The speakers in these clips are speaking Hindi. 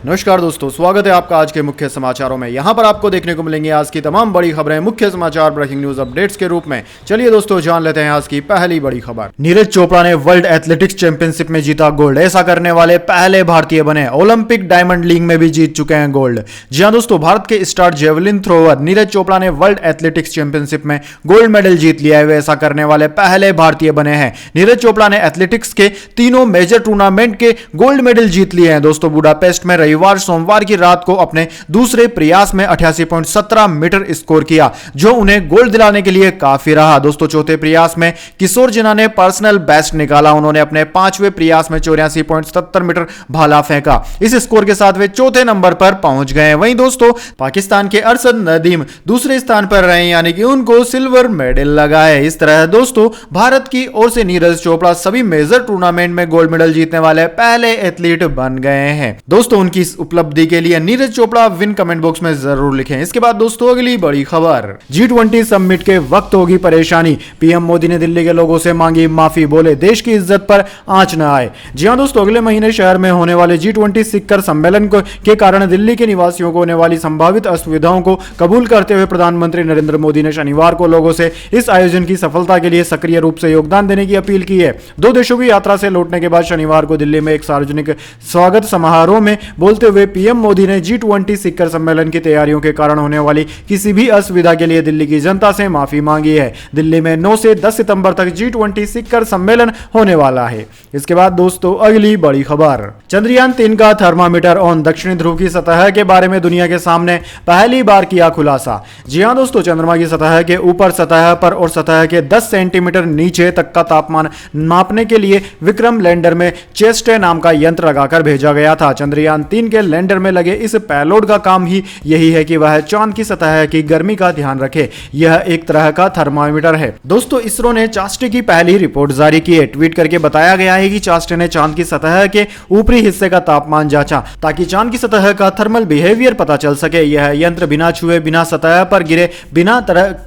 नमस्कार दोस्तों, स्वागत है आपका आज के मुख्य समाचारों में। यहां पर आपको देखने को मिलेंगे आज की तमाम बड़ी खबरें मुख्य समाचार ब्रेकिंग न्यूज अपडेट्स के रूप में। चलिए दोस्तों, जान लेते हैं आज की पहली बड़ी खबर। नीरज चोपड़ा ने वर्ल्ड एथलेटिक्स चैंपियनशिप में जीता गोल्ड। ऐसा करने वाले पहले भारतीय बने। ओलंपिक डायमंड लीग में भी जीत चुके हैं गोल्ड। जी हां दोस्तों, भारत के star javelin thrower Neeraj Chopra ने वर्ल्ड एथलेटिक्स चैंपियनशिप में गोल्ड मेडल जीत लिया है। वे ऐसा करने वाले पहले भारतीय बने हैं। नीरज चोपड़ा ने एथलेटिक्स के तीनों मेजर टूर्नामेंट के गोल्ड मेडल जीत लिए हैं। दोस्तों, बुडापेस्ट में रविवार सोमवार की रात को अपने दूसरे प्रयास में 88.17 मीटर स्कोर किया, जो उन्हें गोल्ड दिलाने के लिए काफी रहा। दोस्तों, चौथे प्रयास में किशोर जिना ने पर्सनल बेस्ट निकाला। उन्होंने अपने पांचवें प्रयास में 84.70 मीटर भाला फेंका। इस स्कोर के साथ वे चौथे नंबर पर पहुंच गए। वहीं दोस्तों, पाकिस्तान के अरशद नदीम दूसरे स्थान पर रहे, यानी कि उनको सिल्वर मेडल लगा है। इस तरह दोस्तों, भारत की ओर से नीरज चोपड़ा सभी मेजर टूर्नामेंट में गोल्ड मेडल जीतने वाले पहले एथलीट बन गए हैं। दोस्तों, उनकी उपलब्धि के लिए Neeraj Chopra win comment box में जरूर लिखें। इसके बाद दोस्तों, अगली बड़ी खबर। G20 समिट के वक्त होगी परेशानी। पीएम मोदी ने दिल्ली के लोगों से मांगी माफी। बोले देश की इज्जत पर आंच न आए। जी हां दोस्तों, अगले महीने शहर में होने वाले G20 शिखर सम्मेलन के कारण दिल्ली के निवासियों को होने वाली संभावित असुविधाओं को कबूल करते हुए प्रधानमंत्री नरेंद्र मोदी ने शनिवार को लोगों से इस आयोजन की सफलता के लिए सक्रिय रूप से योगदान देने की अपील की है। दो देशों की यात्रा से लौटने के बाद शनिवार को दिल्ली में एक सार्वजनिक स्वागत समारोह में बोलते हुए पीएम मोदी ने G20 शिखर सम्मेलन की तैयारियों के कारण होने वाली किसी भी असुविधा के लिए दिल्ली की जनता से माफी मांगी है। दिल्ली में 9 से 10 सितंबर तक G20 शिखर सम्मेलन होने वाला है। इसके बाद दोस्तों, अगली बड़ी खबर। चंद्रयान 3 का थर्मामीटर ऑन। दक्षिणी ध्रुव की सतह के बारे में दुनिया के सामने पहली बार किया खुलासा। जी हां दोस्तों, चंद्रमा की सतह के ऊपर, सतह पर और सतह के 10 सेंटीमीटर नीचे तक का तापमान मापने के लिए विक्रम लैंडर में चेस्टे नाम का यंत्र लगाकर भेजा गया था। चंद्रयान 3 के लैंडर में लगे इस पेलोड का काम ही यही है कि वह चांद की सतह की गर्मी का ध्यान रखे। यह एक तरह का थर्मामीटर है। दोस्तों, इसरो ने चास्टे की पहली रिपोर्ट जारी की है। ट्वीट करके बताया गया है कि चास्टे ने चांद की सतह के ऊपरी हिस्से का तापमान जांचा, ताकि चांद की सतह का थर्मल बिहेवियर पता चल सके। यह यंत्र बिना छुए, बिना सतह पर गिरे, बिना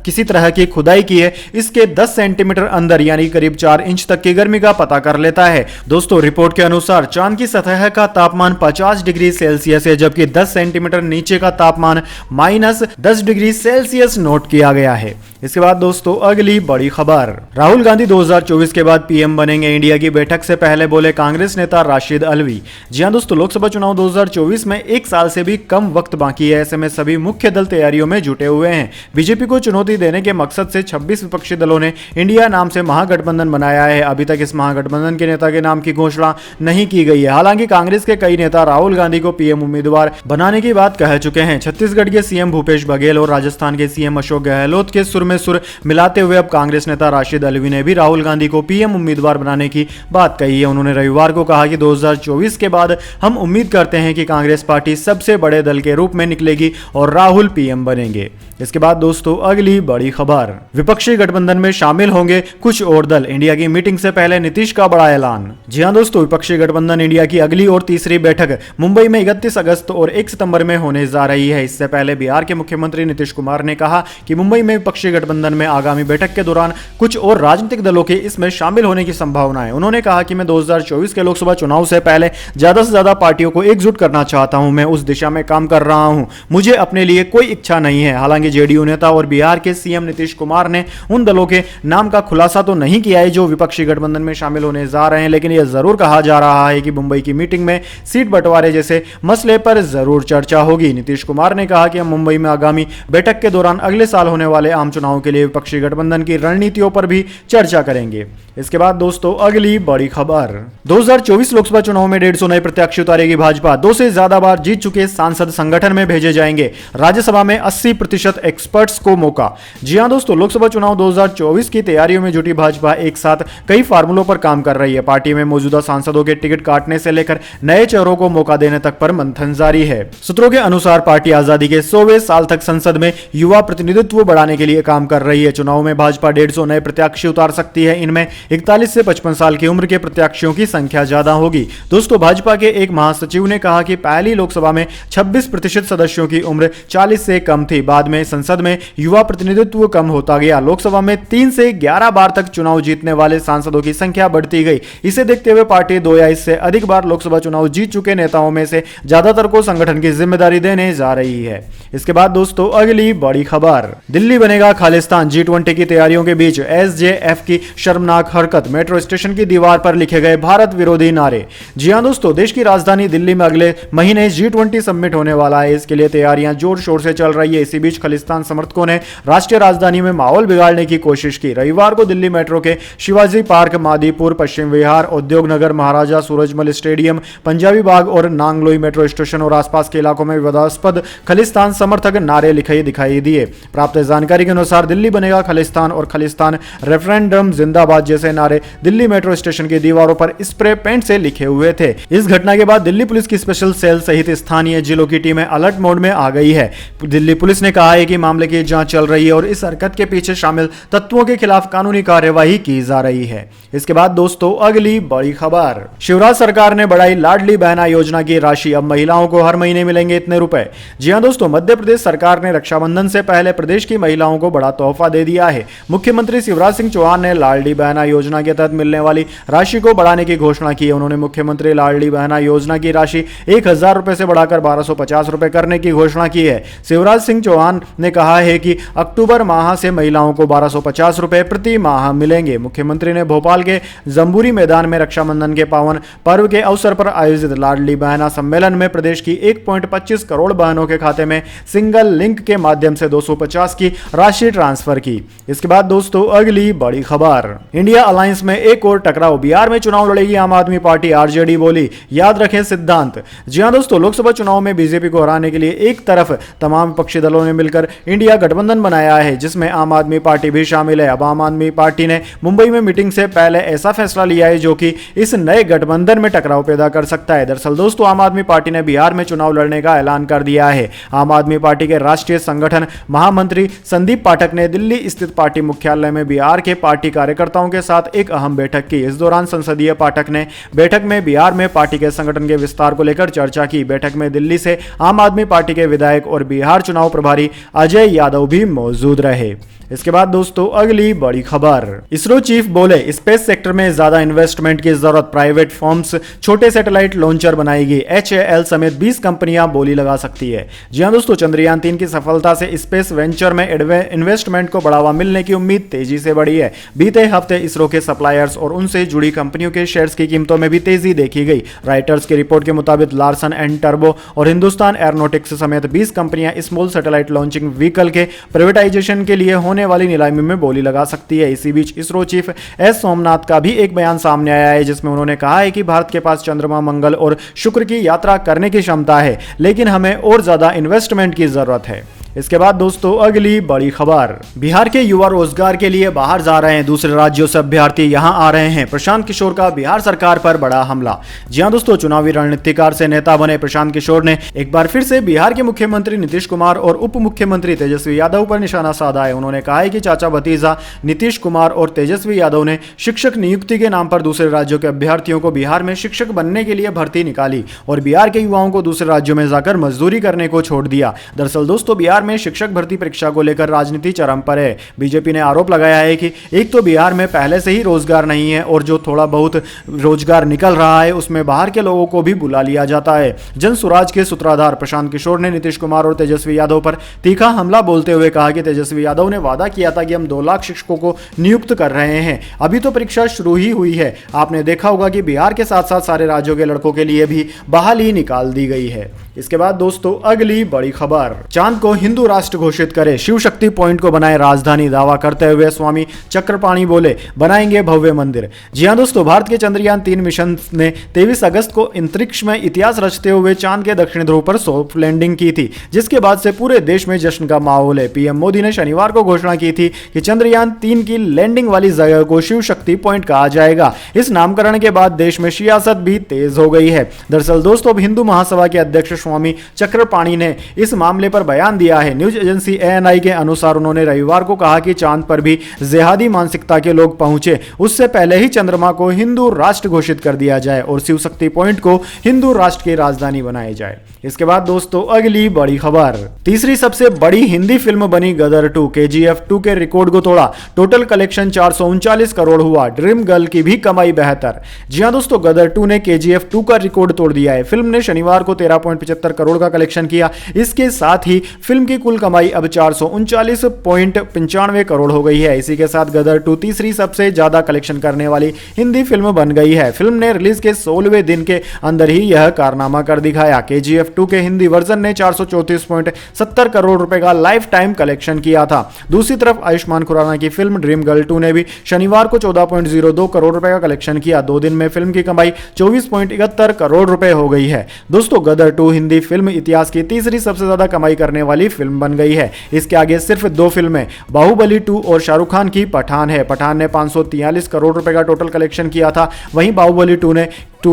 किसी तरह की खुदाई किए इसके 10 सेंटीमीटर अंदर यानी करीब 4 इंच तक की गर्मी का पता कर लेता है। दोस्तों, रिपोर्ट के अनुसार चांद की सतह का तापमान 50 डिग्री सेल्सियस है, जबकि 10 सेंटीमीटर नीचे का तापमान -10 डिग्री सेल्सियस नोट किया गया है। इसके बाद दोस्तों, अगली बड़ी खबर। राहुल गांधी 2024 के बाद पीएम बनेंगे। इंडिया की बैठक से पहले बोले कांग्रेस नेता राशिद अलवी। जी हां दोस्तों, लोकसभा चुनाव 2024 में एक साल से भी कम वक्त बाकी है। ऐसे में सभी मुख्य दल तैयारियों में जुटे हुए हैं। बीजेपी को चुनौती देने के मकसद से 26 विपक्षी दलों ने इंडिया नाम से महागठबंधन बनाया है। अभी तक इस महागठबंधन के नेता के नाम की घोषणा नहीं की गई है। हालांकि कांग्रेस के कई नेता राहुल गांधी को पीएम उम्मीदवार बनाने की बात कह चुके हैं। छत्तीसगढ़ के सीएम भूपेश बघेल और राजस्थान के सीएम अशोक गहलोत के सुर में सुर मिलाते हुए अब कांग्रेस नेता राशिद अलवी ने भी राहुल गांधी को पीएम उम्मीदवार बनाने की बात कही है। उन्होंने रविवार को कहा कि 2024 के बाद हम उम्मीद करते हैं कि कांग्रेस पार्टी सबसे बड़े दल के रूप में निकलेगी और राहुल पीएम बनेंगे। इसके बाद दोस्तों, अगली बड़ी खबर। विपक्षी गठबंधन में शामिल होंगे कुछ और दल। इंडिया की मीटिंग से पहले नीतीश का बड़ा ऐलान। जी हां दोस्तों, विपक्षी गठबंधन इंडिया की अगली और तीसरी बैठक मुंबई में 31 अगस्त और 1 सितंबर में होने जा रही है। इससे पहले बिहार के मुख्यमंत्री नीतीश कुमार ने कहा कि मुंबई में विपक्षी गठबंधन में आगामी बैठक के दौरान कुछ और राजनीतिक दलों के इसमें शामिल होने की संभावना है। उन्होंने कहा कि मैं 2024 के लोकसभा चुनाव से पहले ज्यादा से ज्यादा पार्टियों को एकजुट करना चाहता हूं। मैं उस दिशा में काम कर रहा हूं। मुझे अपने लिए कोई इच्छा नहीं है। हालांकि जेडीयू नेता और बिहार के सीएम नीतीश कुमार ने उन दलों के नाम का खुलासा तो नहीं किया है जो विपक्षी गठबंधन में शामिल होने जा रहे हैं, लेकिन यह जरूर कहा जा रहा है कि मुंबई की मीटिंग में सीट बंटवारे जैसे मसले पर जरूर चर्चा होगी। नीतीश कुमार ने कहा कि हम मुंबई में आगामी बैठक के दौरान अगले साल होने वाले आम चुनाव के लिए विपक्षी गठबंधन की रणनीतियों पर भी चर्चा करेंगे। इसके बाद दोस्तों, अगली बड़ी खबर। 2024 लोकसभा चुनाव में 150 नए प्रत्याशी उतारेगी भाजपा। 2 से ज्यादा बार जीत चुके सांसद संगठन में भेजे जाएंगे। राज्यसभा में 80% एक्सपर्ट्स को मौका। जी हां दोस्तों, लोकसभा चुनाव 2024 की तैयारियों में जुटी भाजपा एक साथ कई फार्मूलों पर काम कर रही है। पार्टी में मौजूदा सांसदों के टिकट काटने से लेकर नए चेहरों को मौका देने तक पर मंथन जारी है। सूत्रों के अनुसार पार्टी आजादी के 100वें साल तक संसद में युवा प्रतिनिधित्व बढ़ाने के लिए काम कर रही है। चुनाव में भाजपा 150 नए प्रत्याशी उतार सकती है। इनमें 41 से 55 साल की उम्र के प्रत्याशियों की संख्या ज्यादा होगी। दोस्तों, भाजपा के एक महासचिव ने कहा कि पहली लोकसभा में 26% सदस्यों की उम्र 40 से कम थी। बाद में संसद में युवा प्रतिनिधित्व कम होता गया। लोकसभा में 3 से 11 बार तक चुनाव जीतने वाले सांसदों की संख्या बढ़ती गई। इसे देखते हुए पार्टी 2 या इससे अधिक बार लोकसभा चुनाव जीत चुके नेताओं में से ज्यादातर को संगठन की जिम्मेदारी देने जा रही है। इसके बाद दोस्तों अगली बड़ी खबर, दिल्ली बनेगा खालिस्तान। G20 की तैयारियों के बीच SJF की शर्मनाक हरकत, मेट्रो स्टेशन की दीवार पर लिखे गए भारत विरोधी नारे। जी हां दोस्तों, देश की राजधानी दिल्ली में अगले महीने G20 समिट होने वाला है। इसके लिए तैयारियां जोर शोर से चल रही है। इसी बीच खालिस्तान समर्थकों ने राष्ट्रीय राजधानी में माहौल बिगाड़ने की कोशिश की। रविवार को दिल्ली मेट्रो के शिवाजी पार्क, मादीपुर, पश्चिम विहार, उद्योग नगर, महाराजा सूरजमल स्टेडियम, पंजाबी बाग और नांगलोई मेट्रो स्टेशन और आसपास के इलाकों में विवादास्पद खालिस्तान समर्थक नारे लिखे दिखाई दिए। प्राप्त जानकारी के अनुसार दिल्ली बनेगा खालिस्तान और खालिस्तान रेफरेंडम जिंदाबाद जैसे नारे दिल्ली मेट्रो स्टेशन की दीवारों पर स्प्रे पेंट से लिखे हुए थे। इस घटना के बाद दिल्ली पुलिस की स्पेशल सेल सहित स्थानीय जिलों की टीमें अलर्ट मोड में आ गई है। दिल्ली पुलिस ने कहा है कि मामले की जांच चल रही है और इस हरकत के पीछे शामिल तत्वों के खिलाफ कानूनी कार्यवाही की जा रही है। इसके बाद दोस्तों अगली बड़ी खबर, शिवराज सरकार ने बढ़ाई लाडली बहना योजना की राशि। अब महिलाओं को हर महीने मिलेंगे इतने रुपए। जी हां दोस्तों, मध्य प्रदेश सरकार ने रक्षाबंधन से पहले प्रदेश की महिलाओं को बड़ा तोहफा दे दिया है। मुख्यमंत्री शिवराज सिंह चौहान ने लाडली बहना योजना के तहत मिलने वाली राशि को बढ़ाने की घोषणा की है। उन्होंने मुख्यमंत्री लाडली बहना योजना की राशि 1000 रुपए से बढ़ाकर 1250 रुपए करने की घोषणा की है। शिवराज सिंह चौहान ने कहा है कि अक्टूबर माह से महिलाओं को 1250 रुपए प्रति माह मिलेंगे। मुख्यमंत्री ने भोपाल के जंबूरी मैदान में रक्षाबंधन के पावन पर्व के अवसर पर आयोजित लाडली बहना सम्मेलन में प्रदेश की 1.25 करोड़ बहनों के खाते में सिंगल लिंक के माध्यम से 250 की राशि ट्रांसफर की। इसके बाद दोस्तों अगली बड़ी खबर, इंडिया अलायंस में एक और टकराव। बिहार में चुनाव लड़ेगी आम आदमी पार्टी, आरजेडी बोली याद रखें सिद्धांत। जी हां दोस्तों, लोकसभा चुनाव में बीजेपी को हराने के लिए एक तरफ तमाम विपक्षी दलों ने मिलकर इंडिया गठबंधन बनाया है, जिसमें आम आदमी पार्टी भी शामिल है। अब आम आदमी पार्टी ने मुंबई में मीटिंग से पहले ऐसा फैसला लिया है जो कि इस नए गठबंधन में टकराव पैदा कर सकता है। दरअसल दोस्तों, आम आदमी पार्टी ने बिहार में चुनाव लड़ने का ऐलान कर दिया है। आम आदमी पार्टी के राष्ट्रीय संगठन महामंत्री संदीप पाठक ने दिल्ली स्थित पार्टी मुख्यालय में बिहार के पार्टी कार्यकर्ताओं के साथ एक अहम बैठक की। इस दौरान संसदीय पाठक ने बैठक में बिहार में पार्टी के संगठन के विस्तार को लेकर चर्चा की। बैठक में दिल्ली से आम आदमी पार्टी के विधायक और बिहार चुनाव प्रभारी अजय यादव भी मौजूद रहे। इसके बाद दोस्तों अगली बड़ी खबर, इसरो चीफ बोले स्पेस सेक्टर में ज्यादा इन्वेस्टमेंट की जरूरत, प्राइवेट फर्म्स छोटे सैटेलाइट लॉन्चर बनाएगी। HAL समेत 20 कंपनियां बोली लगा सकती है। जी हां दोस्तों, चंद्रयान 3 की सफलता से स्पेस वेंचर में इन्वेस्टमेंट को बढ़ावा मिलने की उम्मीद तेजी से बढ़ी है। बीते हफ्ते इसरो के सप्लायर्स और उनसे जुड़ी कंपनियों के शेयर्स की कीमतों में भी तेजी देखी गई। राइटर्स की रिपोर्ट के मुताबिक लार्सन एंड टर्बो और हिंदुस्तान एरोनॉटिक्स समेत 20 कंपनियां स्मॉल सैटेलाइट लॉन्चिंग व्हीकल के प्राइवेटाइजेशन के लिए होने वाली नीलामी में बोली लगा सकती है। इसी बीच इसरो चीफ एस सोमनाथ का भी एक बयान सामने आया है, जिसमें उन्होंने कहा है कि भारत के पास चंद्रमा, मंगल और शुक्र की यात्रा करने की क्षमता है, लेकिन हमें और ज्यादा इन्वेस्टमेंट की जरूरत है। इसके बाद दोस्तों अगली बड़ी खबर, बिहार के युवा रोजगार के लिए बाहर जा रहे हैं, दूसरे राज्यों से अभ्यर्थी यहां आ रहे हैं। प्रशांत किशोर का बिहार सरकार पर बड़ा हमला। जी हां दोस्तों, चुनावी रणनीतिकार से नेता बने प्रशांत किशोर ने एक बार फिर से बिहार के मुख्यमंत्री नीतीश कुमार और उप मुख्यमंत्री तेजस्वी यादव पर निशाना साधा है। उन्होंने कहा है कि चाचा भतीजा नीतीश कुमार और तेजस्वी यादव ने शिक्षक नियुक्ति के नाम पर दूसरे राज्यों के अभ्यर्थियों को बिहार में शिक्षक बनने के लिए भर्ती निकाली और बिहार के युवाओं को दूसरे राज्यों में जाकर मजदूरी करने को छोड़ दिया। दरअसल दोस्तों, बिहार में शिक्षक भर्ती परीक्षा को लेकर राजनीति चरम पर है। बीजेपी ने आरोप लगाया है कि एक तो बिहार में पहले से ही रोजगार नहीं है और जो थोड़ा बहुत रोजगार निकल रहा है उसमें बाहर के लोगों को भी बुला लिया जाता है। जन सुराज के सूत्रधार प्रशांत किशोर ने नीतीश कुमार और तेजस्वी यादव पर तीखा हमला बोलते हुए कहा कि तेजस्वी यादव ने वादा किया था कि हम 2 लाख शिक्षकों को नियुक्त कर रहे हैं, अभी तो परीक्षा शुरू ही हुई है। आपने देखा होगा कि बिहार के साथ साथ सारे राज्यों के लड़कों के लिए भी बहाली निकाल दी गई है। इसके बाद दोस्तों अगली बड़ी खबर, चांद को हिंदू राष्ट्र घोषित करे, शिव शक्ति पॉइंट को बनाए राजधानी। दावा करते हुए स्वामी चक्रपाणी बोले बनाएंगे भव्य मंदिर। जी हां दोस्तों, भारत के चंद्रयान 3 मिशन ने 23 अगस्त को अंतरिक्ष में इतिहास रचते हुए चांद के दक्षिणी ध्रुव पर सॉफ्ट लैंडिंग की थी, जिसके बाद से पूरे देश में जश्न का माहौल है। पीएम मोदी ने शनिवार को घोषणा की थी कि चंद्रयान 3 की लैंडिंग वाली जगह को शिव शक्ति पॉइंट कहा जाएगा। इस नामकरण के बाद देश में सियासत भी तेज हो गई है। दरअसल दोस्तों, अब हिंदू महासभा के अध्यक्ष स्वामी चक्रपाणी ने इस मामले पर बयान दिया है। न्यूज एजेंसी ANI के अनुसार उन्होंने रविवार को कहा कि चांद पर भी जिहादी मानसिकता के लोग पहुंचे, उससे पहले ही चंद्रमा को हिंदू राष्ट्र घोषित कर दिया जाए और शिव शक्ति पॉइंट को हिंदू राष्ट्र की राजधानी बनाई जाए। इसके बाद दोस्तों अगली बड़ी खबर, तीसरी सबसे बड़ी हिंदी फिल्म बनी गदर 2। KGF 2 के रिकॉर्ड को तोड़ा, टोटल कलेक्शन 439 करोड़ हुआ, ड्रीम गर्ल की भी कमाई बेहतर। जी हां दोस्तों, गदर 2 ने KGF 2 का रिकॉर्ड तोड़ दिया है। फिल्म ने शनिवार को 13.75 करोड़ का कलेक्शन किया। इसके साथ ही फिल्म की कुल कमाई अब 439.95 करोड़ हो गई है। इसी के साथ गदर 2 तीसरी सबसे ज्यादा कलेक्शन करने वाली हिंदी फिल्म बन गई है। फिल्म ने रिलीज के 16वें दिन के अंदर ही यह कारनामा कर दिखाया। KGF 2 के हिंदी वर्जन ने 434.70 करोड़ रुपए का लाइफ टाइम कलेक्शन किया था। दूसरी तरफ आयुष्मान खुराना की फिल्म ड्रीम गर्ल 2 ने भी शनिवार को 14.02 करोड़ रुपए का कलेक्शन किया। 2 दिन में फिल्म की कमाई 24.71 करोड़ रुपए हो गई है। दोस्तों गदर 2 हिंदी फिल्म इतिहास की तीसरी सबसे ज्यादा कमाई करने वाली फिल्म बन गई है। इसके आगे सिर्फ 2 फिल्में बाहुबली 2 और शाहरुख खान की पठान है। पठान ने 543 करोड़ रुपए का टोटल कलेक्शन किया था, वहीं बाहुबली 2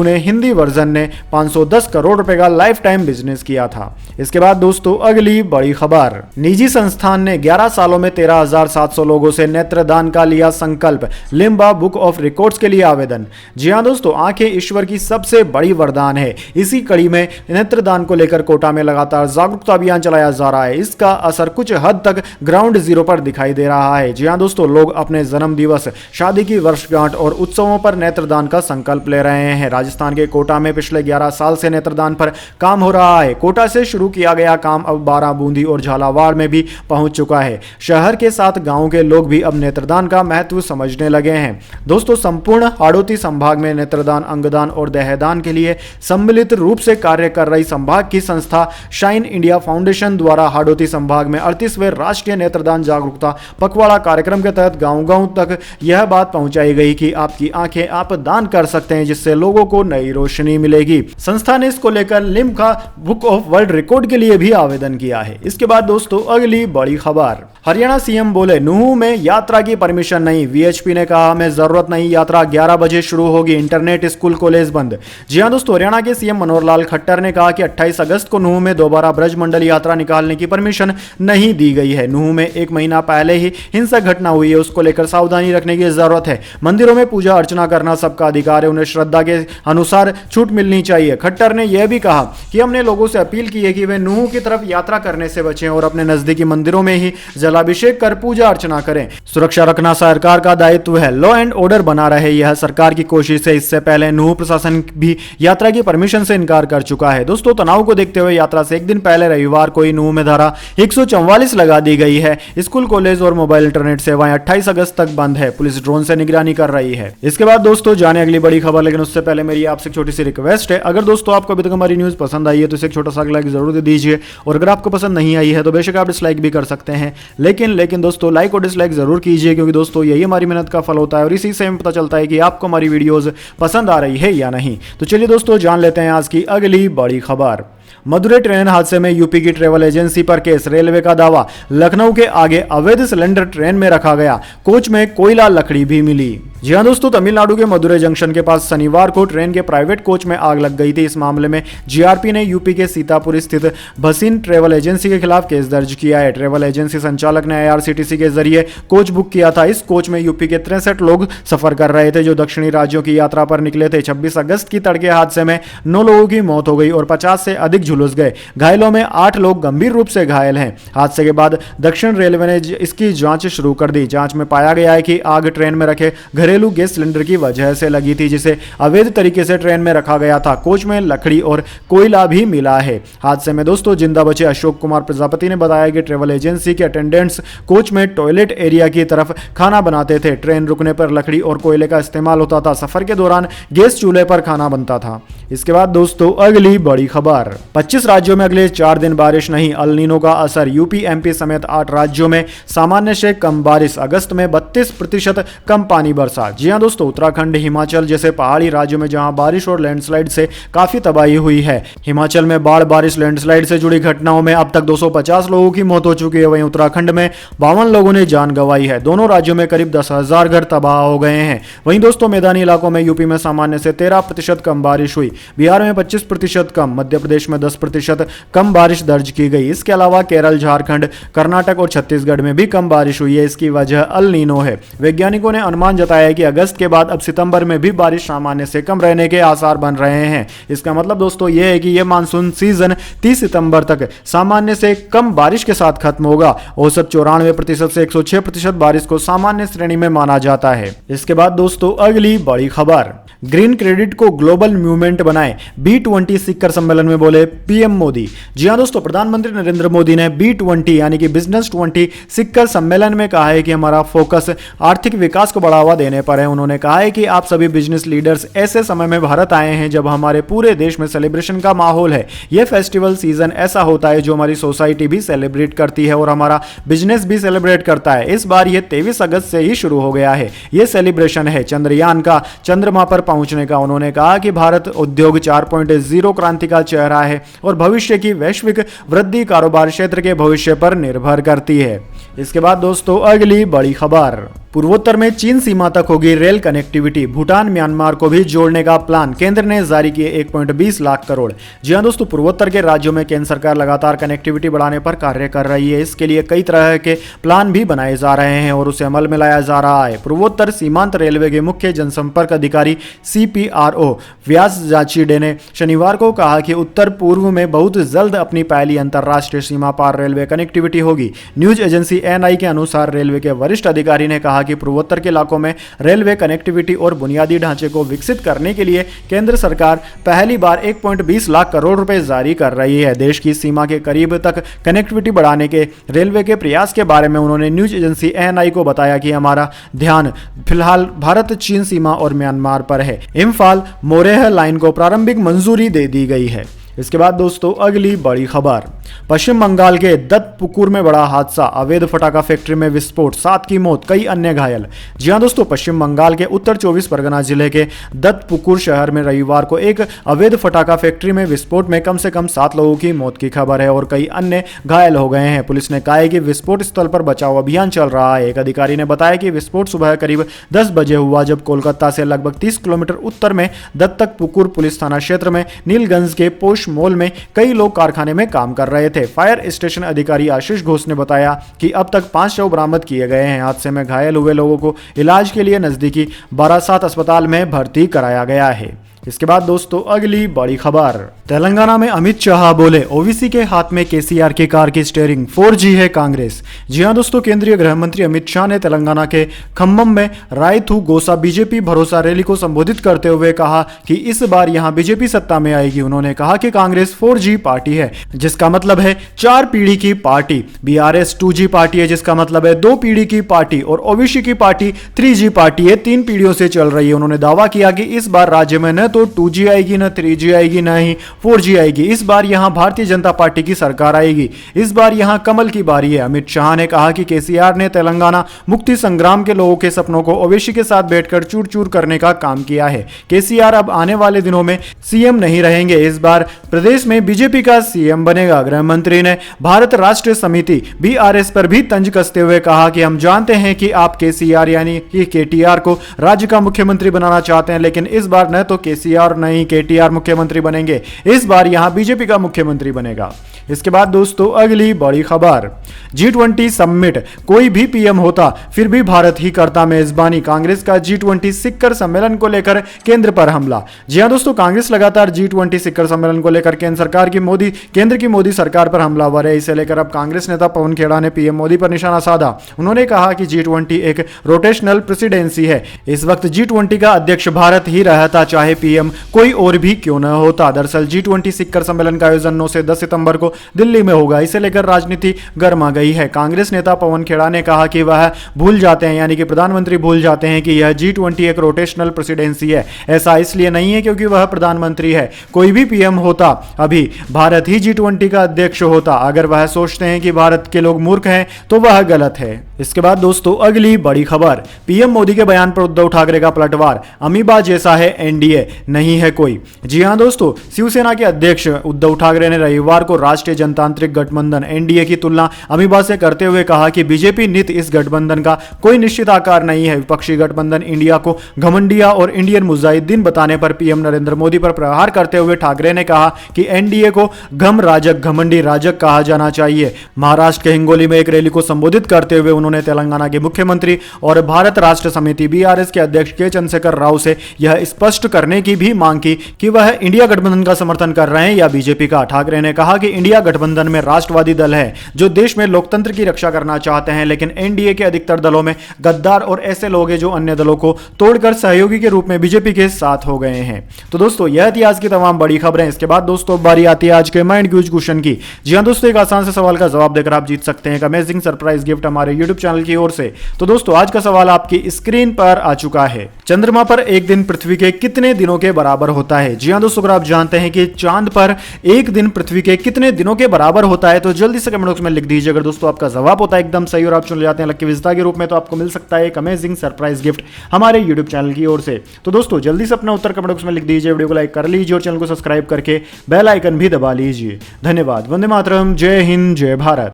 ने हिंदी वर्जन ने 510 करोड़ रुपए का लाइफ टाइम बिजनेस किया था। इसके बाद दोस्तों अगली बड़ी खबर, निजी संस्थान ने 11 सालों में 13,700 लोगों से नेत्रदान का लिया संकल्प, लिम्बा बुक ऑफ रिकॉर्ड्स के लिए आवेदन। जी हां दोस्तों, आंखें ईश्वर की सबसे बड़ी वरदान है। इसी कड़ी में नेत्रदान को लेकर कोटा में लगातार जागरूकता अभियान चलाया जा रहा है। इसका असर कुछ हद तक ग्राउंड जीरो पर दिखाई दे रहा है। जी हां दोस्तों, लोग अपने जन्म दिवस, शादी की वर्षगांठ और उत्सवों पर नेत्रदान का संकल्प ले रहे हैं। राजस्थान के कोटा में पिछले 11 साल से नेत्रदान पर काम हो रहा है। कोटा से शुरू किया गया काम अब 12 बूंदी और झालावाड़ में भी पहुंच चुका है। शहर के साथ गांव के लोग भी अब नेत्रदान का महत्व समझने लगे हैं। दोस्तों संपूर्ण हाड़ौती संभाग में नेत्रदान, अंगदान और देहदान के लिए सम्मिलित रूप से कार्य कर रही संभाग की संस्था शाइन इंडिया फाउंडेशन द्वारा हाड़ौती संभाग में 38वें राष्ट्रीय नेत्रदान जागरूकता पखवाड़ा कार्यक्रम के तहत गांव-गांव तक यह बात पहुंचाई गई कि आपकी आंखें आप दान कर सकते हैं, जिससे लोगों को नई रोशनी मिलेगी। संस्था ने इसको लेकर Limca book of world record के लिए भी आवेदन किया है। इसके बाद दोस्तों अगली बड़ी खबर, हरियाणा सीएम बोले नुहू में यात्रा की परमिशन नहीं। VHP ने कहा हमें जरूरत नहीं, यात्रा 11 बजे शुरू होगी, इंटरनेट स्कूल कॉलेज बंद। जी हां दोस्तों, हरियाणा के सीएम मनोहर लाल खट्टर ने कहा कि 28 अगस्त को नुहू में दोबारा ब्रजमंडल यात्रा निकालने की परमिशन नहीं दी गई है। नुहू में 1 महीना पहले ही हिंसक घटना हुई है, उसको लेकर सावधानी रखने की जरूरत है। मंदिरों में पूजा अर्चना करना सबका अधिकार है, उन्हें श्रद्धा के अनुसार छूट मिलनी चाहिए। खट्टर ने यह भी कहा कि हमने लोगों से अपील की है कि वे नुहू की तरफ यात्रा करने से बचें और अपने नजदीकी मंदिरों में ही जलाभिषेक कर पूजा अर्चना करें। सुरक्षा रखना सरकार का दायित्व है, लॉ एंड ऑर्डर बना रहे, यह सरकार की कोशिश है। इससे पहले नुहू प्रशासन भी यात्रा की परमिशन से इनकार कर चुका है। दोस्तों तनाव को देखते हुए यात्रा से 1 दिन पहले रविवार को ही नुहू में धारा 144 लगा दी गई है। स्कूल, कॉलेज और मोबाइल इंटरनेट सेवाएं 28 अगस्त तक बंद है। पुलिस ड्रोन से निगरानी कर रही है। इसके बाद दोस्तों जाने अगली बड़ी खबर, लेकिन उससे पहले मेरी आपसे छोटी सी रिक्वेस्ट है, अगर दोस्तों आपको अभी तक हमारी न्यूज पसंद आई है तो इसे एक छोटा सा लाइक जरूर दे दीजिए, और अगर आपको पसंद नहीं आई है तो बेशक आप डिसलाइक भी कर सकते हैं, लेकिन दोस्तों लाइक और डिसलाइक जरूर कीजिए, क्योंकि दोस्तों यही हमारी मेहनत का फल होता है और इसी से हमें पता चलता है कि आपको हमारी वीडियोस पसंद आ रही है या नहीं। तो चलिए दोस्तों जान लेते हैं आज की अगली बड़ी खबर। मदुरै ट्रेन हादसे में यूपी की ट्रेवल एजेंसी पर केस, रेलवे का दावा, लखनऊ के आगे अवैध सिलेंडर ट्रेन में रखा गया, कोच में कोयला लकड़ी भी मिली। जी हां दोस्तों, तमिलनाडु के मदुरै जंक्शन के पास शनिवार को ट्रेन के प्राइवेट कोच में आग लग गई थी। इस मामले में जीआरपी ने यूपी के सीतापुर स्थित भसीन ट्रेवल एजेंसी के खिलाफ केस दर्ज किया है। ट्रेवल एजेंसी संचालक ने IRCTC के जरिए कोच बुक किया था। इस कोच में यूपी के 63 लोग सफर कर रहे थे जो दक्षिणी राज्यों की यात्रा पर निकले थे। 26 अगस्त की तड़के हादसे में 9 लोगों की मौत हो गई और 50 से अधिक झुलस गए। घायलों में 8 लोग गंभीर रूप से घायल हैं। हादसे के बाद दक्षिण रेलवे ने इसकी जांच शुरू कर दी। जांच में पाया गया है कि आग ट्रेन में रखे घरेलू गैस सिलेंडर की वजह से लगी थी, जिसे अवैध तरीके से ट्रेन में रखा गया था। कोच में लकड़ी और कोयला भी मिला है। हादसे में दोस्तों जिंदा बचे अशोक कुमार प्रजापति ने बताया कि ट्रेवल एजेंसी के अटेंडेंट्स कोच में टॉयलेट एरिया की तरफ खाना बनाते थे। ट्रेन रुकने पर लकड़ी और कोयले का इस्तेमाल होता था। सफर के दौरान गैस चूल्हे पर खाना बनता था। इसके बाद दोस्तों अगली बड़ी खबर, 25 राज्यों में अगले 4 दिन बारिश नहीं, अल नीनो का असर। यूपी, MP समेत 8 राज्यों में सामान्य से कम बारिश। अगस्त में 32% कम पानी बरसा। साथ। जी हां दोस्तों, उत्तराखंड, हिमाचल जैसे पहाड़ी राज्यों में जहां बारिश और लैंडस्लाइड से काफी तबाही हुई है। हिमाचल में बाढ़, बारिश, लैंडस्लाइड से जुड़ी घटनाओं में अब तक 250 लोगों की मौत हो चुकी है। वहीं उत्तराखंड में 52 लोगों ने जान गंवाई है। दोनों राज्यों में करीब 10,000 घर तबाह हो गए हैं। वहीं दोस्तों, मैदानी इलाकों में यूपी में सामान्य से 13% कम बारिश हुई, बिहार में 25% कम, मध्य प्रदेश में 10% कम बारिश दर्ज की गई। इसके अलावा केरल, झारखंड, कर्नाटक और छत्तीसगढ़ में भी कम बारिश हुई है। इसकी वजह अल नीनो है। वैज्ञानिकों ने अनुमान जताया है कि अगस्त के बाद अब सितंबर में भी बारिश सामान्य से कम रहने के आसार बन रहे हैं। इसका मतलब दोस्तों यह है कि यह मानसून सीजन 30 सितंबर तक सामान्य से कम बारिश के साथ खत्म होगा। औसत 94% से 106% बारिश को सामान्य श्रेणी में माना जाता है। इसके बाद दोस्तों अगली बड़ी खबर, ग्रीन क्रेडिट को ग्लोबल मूवमेंट बनाएं, B20 शिखर सम्मेलन में बोले पीएम मोदी। जी हां दोस्तों, प्रधानमंत्री नरेंद्र मोदी ने B20 यानी कि बिजनेस 20 शिखर सम्मेलन में कहा है कि हमारा फोकस आर्थिक विकास को बढ़ावा देने पर है। उन्होंने कहा है कि आप सभी बिजनेस लीडर्स ऐसे समय में भारत आए हैं जब हमारे पूरे देश में सेलिब्रेशन का माहौल है। यह फेस्टिवल सीजन ऐसा होता है जो हमारी सोसाइटी भी सेलिब्रेट करती है और हमारा बिजनेस भी सेलिब्रेट करता है। इस बार यह 23 अगस्त से ही शुरू हो गया है। यह सेलिब्रेशन है चंद्रयान का चंद्रमा पर पहुंचने का। उन्होंने कहा कि भारत उद्योग 4.0 क्रांति का चेहरा है और भविष्य की वैश्विक वृद्धि कारोबार क्षेत्र के भविष्य पर निर्भर करती है। इसके बाद दोस्तों अगली बड़ी खबर, पूर्वोत्तर में चीन सीमा तक होगी रेल कनेक्टिविटी, भूटान म्यांमार को भी जोड़ने का प्लान, केंद्र ने जारी किए 1.20 लाख करोड़। जी हां दोस्तों, पूर्वोत्तर के राज्यों में केंद्र सरकार लगातार कनेक्टिविटी बढ़ाने पर कार्य कर रही है। इसके लिए कई तरह के प्लान भी बनाए जा रहे हैं और उसे अमल में लाया जा रहा है। पूर्वोत्तर सीमांत रेलवे के मुख्य जनसंपर्क अधिकारी CPRO व्यास जाचीडे ने शनिवार को कहा कि उत्तर पूर्व में बहुत जल्द अपनी पहली अंतर्राष्ट्रीय सीमा पार रेलवे कनेक्टिविटी होगी। न्यूज एजेंसी NI के अनुसार रेलवे के वरिष्ठ अधिकारी ने कहा कि पूर्वोत्तर के इलाकों में रेलवे कनेक्टिविटी और बुनियादी ढांचे को विकसित करने के लिए केंद्र सरकार पहली बार 1.20 लाख करोड़ रुपए जारी कर रही है। देश की सीमा के करीब तक कनेक्टिविटी बढ़ाने के रेलवे के प्रयास के बारे में उन्होंने न्यूज एजेंसी NI को बताया कि हमारा ध्यान फिलहाल भारत चीन सीमा और म्यांमार पर है। इम्फाल मोरेह लाइन को प्रारंभिक मंजूरी दे दी गई है। इसके बाद दोस्तों अगली बड़ी खबर, पश्चिम बंगाल के दत्तपुकुर में बड़ा हादसा, अवैध फटाखा फैक्ट्री में विस्फोट, 7 की मौत, कई अन्य घायल। जी हां दोस्तों, पश्चिम बंगाल के उत्तर 24 परगना जिले के दत्तपुकुर शहर में रविवार को एक अवैध फटाखा फैक्ट्री में विस्फोट में कम से कम 7 लोगों की मौत की खबर है और कई अन्य घायल हो गए हैं। पुलिस ने कहा है कि विस्फोट स्थल पर बचाव अभियान चल रहा है। एक अधिकारी ने बताया कि विस्फोट सुबह करीब 10 बजे हुआ जब कोलकाता से लगभग 30 किलोमीटर उत्तर में दत्तपुकुर पुलिस थाना क्षेत्र में नीलगंज के पोश मॉल में कई लोग कारखाने में काम कर रहे थे। फायर स्टेशन अधिकारी आशीष घोष ने बताया कि अब तक 5 शव बरामद किए गए हैं। हादसे में घायल हुए लोगों को इलाज के लिए नजदीकी बारासात अस्पताल में भर्ती कराया गया है। इसके बाद दोस्तों अगली बड़ी खबर, तेलंगाना में अमित शाह बोले ओवीसी के हाथ में केसीआर की कार की स्टीयरिंग, 4G है कांग्रेस। जी हां दोस्तों, केंद्रीय गृह मंत्री अमित शाह ने तेलंगाना के खम्मम में रायथू गोसा बीजेपी भरोसा रैली को संबोधित करते हुए कहा कि इस बार यहां बीजेपी सत्ता में आएगी। उन्होंने कहा कि कांग्रेस 4G पार्टी है जिसका मतलब है 4 पीढ़ी की पार्टी, BRS 2G पार्टी है जिसका मतलब है 2 पीढ़ी की पार्टी और ओवीसी की पार्टी 3G पार्टी है, 3 पीढ़ियों से चल रही है। उन्होंने दावा किया कि इस बार राज्य में न तो 2G आएगी, न 3G आएगी, न ही 4G आएगी। इस बार यहां भारतीय जनता पार्टी की सरकार आएगी। इस बार यहां कमल की बारी है। अमित शाह ने कहा कि केसीआर ने तेलंगाना मुक्ति संग्राम के लोगों के सपनों को ओवैसी के साथ बैठकर चूर चूर करने का काम किया है। केसीआर अब आने वाले दिनों में CM नहीं रहेंगे। इस बार प्रदेश में बीजेपी का CM बनेगा। गृह मंत्री ने भारत राष्ट्रीय समिति BRS पर भी तंज कसते हुए कहा कि हम जानते हैं कि आप केसीआर यानी कि KTR को राज्य का मुख्यमंत्री बनाना चाहते हैं, लेकिन इस बार न तो केसीआर नहीं KTR मुख्यमंत्री बनेंगे। इस बार यहां बीजेपी का मुख्यमंत्री बनेगा। इसके बाद दोस्तों अगली बड़ी खबर, G20 समिट, कोई भी PM होता फिर भी भारत ही करता मेजबानी, कांग्रेस का G20 शिखर सम्मेलन को लेकर केंद्र पर हमला। जी हां दोस्तों, कांग्रेस लगातार G20 शिखर सम्मेलन को लेकर केंद्र की मोदी सरकार पर हमलावर है। इसे लेकर अब कांग्रेस नेता पवन खेड़ा ने PM मोदी पर निशाना साधा। उन्होंने कहा कि G20 एक रोटेशनल प्रेसिडेंसी है। इस वक्त G20 का अध्यक्ष भारत ही रहता, चाहे PM कोई और भी क्यों न होता। दरअसल G20 शिखर सम्मेलन का आयोजन 9 से 10 सितंबर को दिल्ली में होगा। इसे लेकर राजनीति गर्मा गई है। कांग्रेस नेता पवन खेड़ा ने कहा कि वह भूल जाते हैं, यानी कि प्रधानमंत्री भूल जाते हैं कि यह G20 एक रोटेशनल प्रेसिडेंसी है। ऐसा इसलिए नहीं है क्योंकि वह प्रधानमंत्री है। कोई भी PM होता अभी भारत ही G20 का अध्यक्ष होता। अगर वह सोचते हैं कि भारत के लोग मूर्ख हैं तो वह गलत है। इसके बाद दोस्तों अगली बड़ी खबर, पीएम मोदी के बयान पर उद्धव ठाकरे का पलटवार, अमीबा जैसा है एनडीए, नहीं है कोई। जी हां दोस्तों, शिवसेना के अध्यक्ष उद्धव ठाकरे ने रविवार को राष्ट्रीय जनतांत्रिक गठबंधन एनडीए की तुलना अमीबा से करते हुए कहा कि बीजेपी नीति इस गठबंधन का कोई निश्चित आकार नहीं है। विपक्षी गठबंधन इंडिया को घमंडिया और इंडियन मुजाहिदीन बताने पर पीएम नरेंद्र मोदी पर प्रहार करते हुए ठाकरे ने कहा कि एनडीए को घम राजक, घमंडी राजक कहा जाना चाहिए। महाराष्ट्र के हिंगोली में एक रैली को संबोधित करते हुए उन्होंने तेलंगाना के मुख्यमंत्री और भारत राष्ट्र समिति बीआरएस के अध्यक्ष के चंद्रशेखर राव से यह स्पष्ट करने की भी मांग की कि वह इंडिया गठबंधन का समर्थन कर रहे हैं या बीजेपी का। ठाकरे ने कहा कि इंडिया गठबंधन में राष्ट्रवादी दल है जो देश में लोकतंत्र की रक्षा करना चाहते हैं, लेकिन एनडीए के अधिकतर दलों में गद्दार और ऐसे लोग हैं जो अन्य दलों को तोड़कर सहयोगी के रूप में बीजेपी के साथ हो गए हैं। तो दोस्तों यह थी आज की तमाम बड़ी खबरें। इसके बाद दोस्तों बारी आती है आज के माइंड क्यूज क्वेश्चन की। जी हां दोस्तों, एक आसान से सवाल का जवाब देकर आप जीत सकते हैं एक अमेजिंग सरप्राइज गिफ्ट हमारे YouTube चैनल की ओर से। तो दोस्तों आज का सवाल आपकी स्क्रीन पर आ चुका है। चंद्रमा पर एक दिन पृथ्वी के कितने दिनों के बराबर होता है? जी हां दोस्तों, अगर आप जानते हैं कि चांद पर एक दिन पृथ्वी के कितने दिनों के बराबर होता है तो जल्दी से कमेंट बॉक्स में लिख दीजिए। अगर दोस्तों आपका जवाब होता है एकदम सही और आप चुन जाते हैं लकी विजेता के रूप में, तो आपको मिल सकता है एक अमेजिंग सरप्राइज गिफ्ट हमारे YouTube चैनल की ओर से। तो दोस्तों जल्दी से अपना उत्तर कमेंट बॉक्स में लिख दीजिए, वीडियो को लाइक कर लीजिए और चैनल को सब्सक्राइब करके बेल आइकन भी दबा लीजिए। धन्यवाद। वंदे मातरम। जय हिंद, जय भारत।